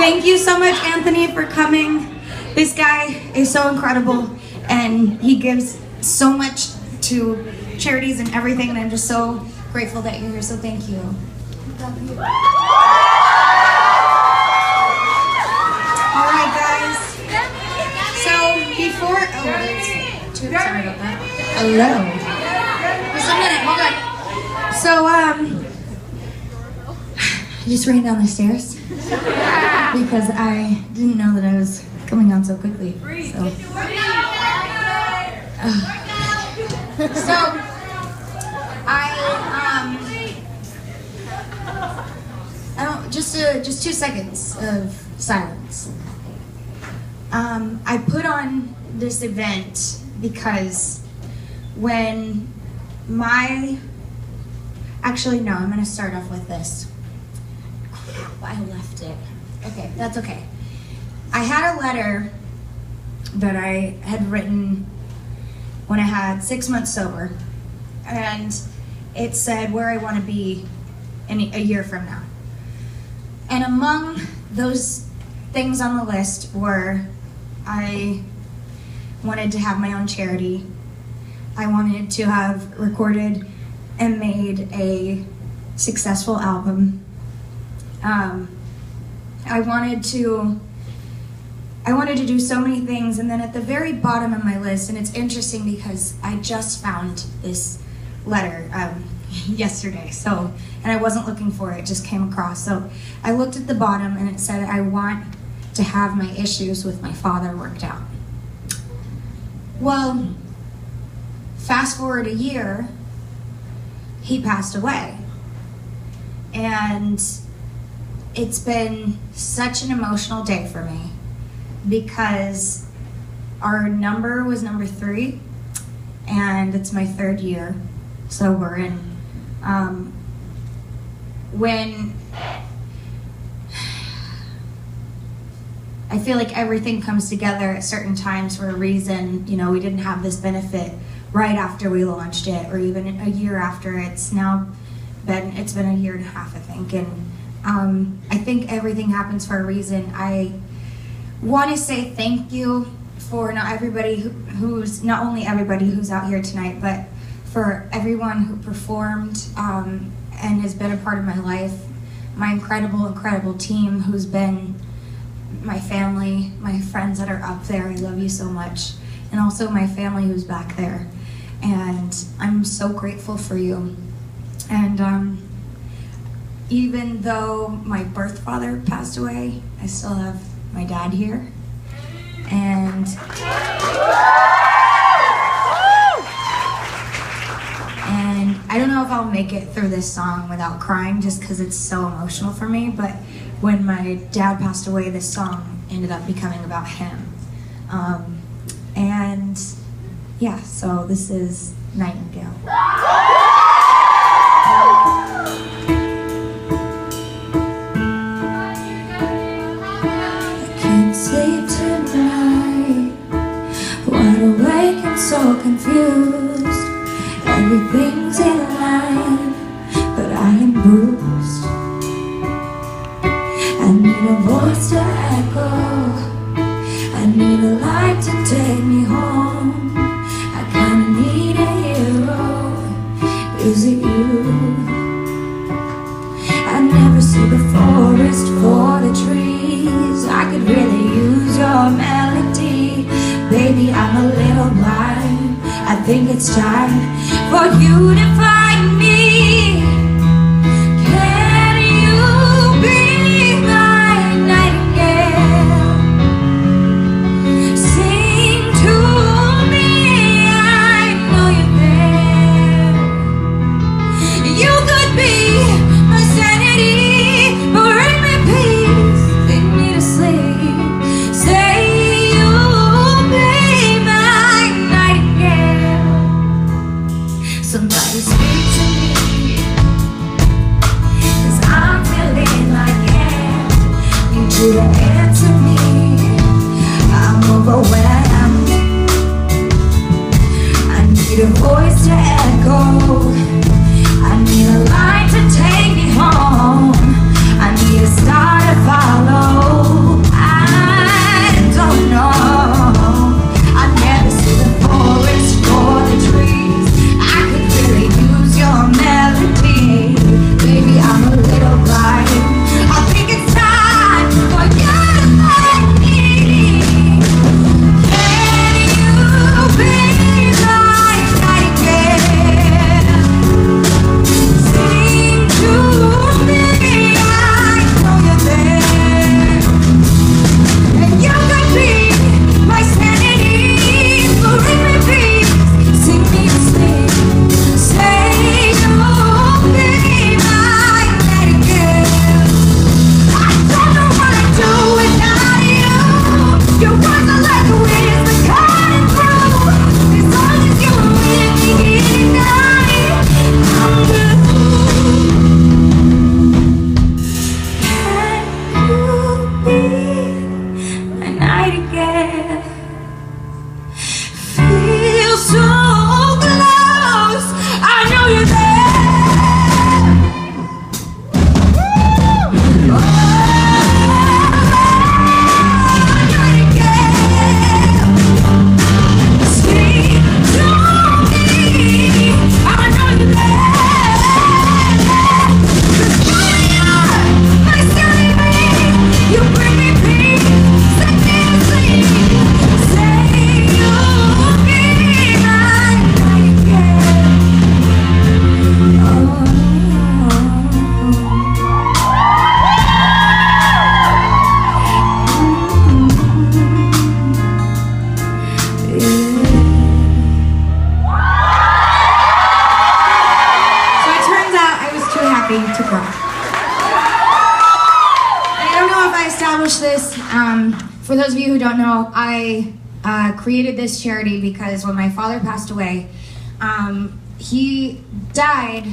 Thank you so much, Anthony, for coming. This guy is so incredible, and he gives so much to charities and everything, and I'm just so grateful that you're here, so thank you. All right, guys. So before, sorry about that. Hello. Just a minute, hold on. So, I just ran down the stairs because I didn't know that I was coming down so quickly. So, I don't, just 2 seconds of silence. I put on this event because when actually no, I'm gonna start off with this. I left it. Okay, that's okay. I had a letter that I had written when I had 6 months sober, and it said where I want to be in a year from now. And among those things on the list were I wanted to have my own charity. I wanted to have recorded and made a successful album. I wanted to do so many things, and then at the very bottom of my list, and it's interesting because I just found this letter yesterday, and I wasn't looking for it, just came across. So I looked at the bottom and it said, I want to have my issues with my father worked out. Well, fast forward a year, he passed away. And it's been such an emotional day for me because our number was number 3, and it's my 3rd year sober. And when I feel like everything comes together at certain times for a reason, you know, we didn't have this benefit right after we launched it, or even a year after. It's been a year and a half, I think, and I think everything happens for a reason. I want to say thank you for not only everybody who's out here tonight, but for everyone who performed and has been a part of my life. My incredible team who's been my family, my friends that are up there, I love you so much, and also my family who's back there. And I'm so grateful for you. And even though my birth father passed away, I still have my dad here. And I don't know if I'll make it through this song without crying, just because it's so emotional for me, but when my dad passed away, this song ended up becoming about him. And yeah, so this is Nightingale. Sleep tonight, wide awake and so confused. Everything's in line, but I am bruised. I need a voice to echo, I need a light to take me home. I kinda need a hero, is it you? I never see the forest for the trees. I could really use your melody. Baby, I'm a little blind. I think it's time for you to find me. Can you be my nightingale? Sing to me, I know you're there. You could be my sanity, bring me peace, bring me to sleep. Say you'll be my nightingale. Somebody speak. To cry. I don't know if I established this. For those of you who don't know, I created this charity because when my father passed away, he died,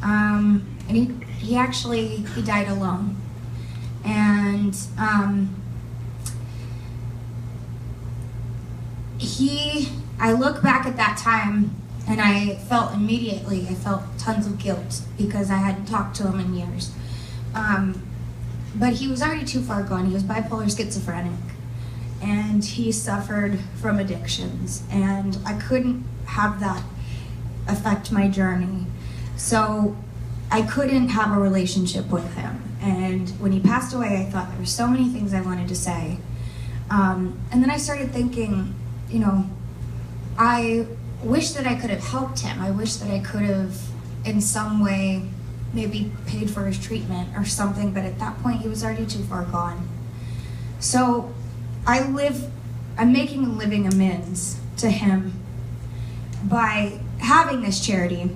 and he died alone. And I look back at that time, and I felt tons of guilt because I hadn't talked to him in years. But he was already too far gone. He was bipolar schizophrenic, and he suffered from addictions, and I couldn't have that affect my journey. So I couldn't have a relationship with him. And when he passed away, I thought there were so many things I wanted to say. And then I started thinking, I wish that I could have helped him. I wish that I could have, in some way, maybe paid for his treatment or something, but at that point he was already too far gone. So I'm making a living amends to him by having this charity,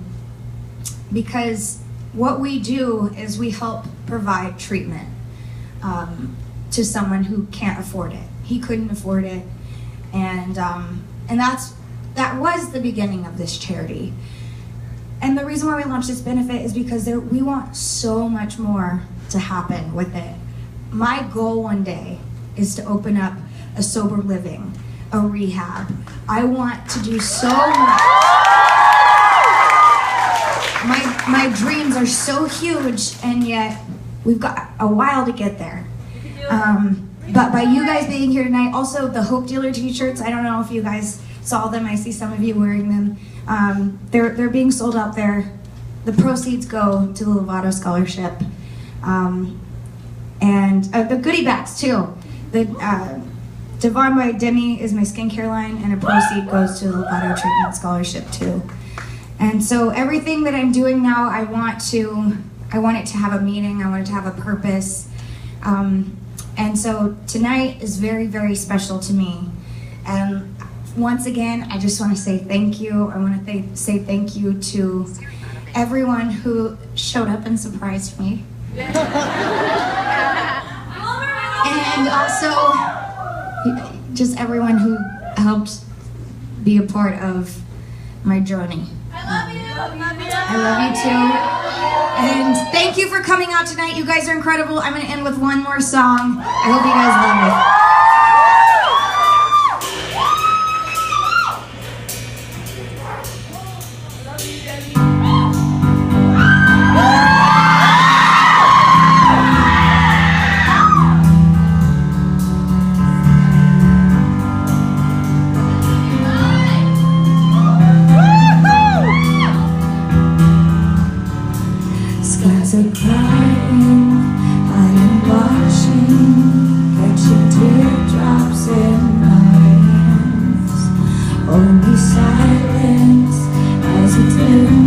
because what we do is we help provide treatment to someone who can't afford it. He couldn't afford it, and that was the beginning of this charity. And the reason why we launched this benefit is because we want so much more to happen with it. My goal one day is to open up a sober living, a rehab. I want to do so much. My dreams are so huge, and yet we've got a while to get there. But by you guys being here tonight, also the Hope Dealer t-shirts, I don't know if you guys saw them. I see some of you wearing them. They're being sold out there. The proceeds go to the Lovato Scholarship. And the goodie bags too. The Devon by Demi is my skincare line, and a proceed goes to the Lovato Treatment Scholarship too. And so everything that I'm doing now, I want it to have a meaning. I want it to have a purpose. And so tonight is very, very special to me. And once again, I just want to say thank you. I want to say thank you to everyone who showed up and surprised me. And also, just everyone who helped be a part of my journey. I love you too. And thank you for coming out tonight. You guys are incredible. I'm going to end with one more song. I hope you guys love it. Skies are crying, I am watching, catching teardrops in my hands. Only silence as it's in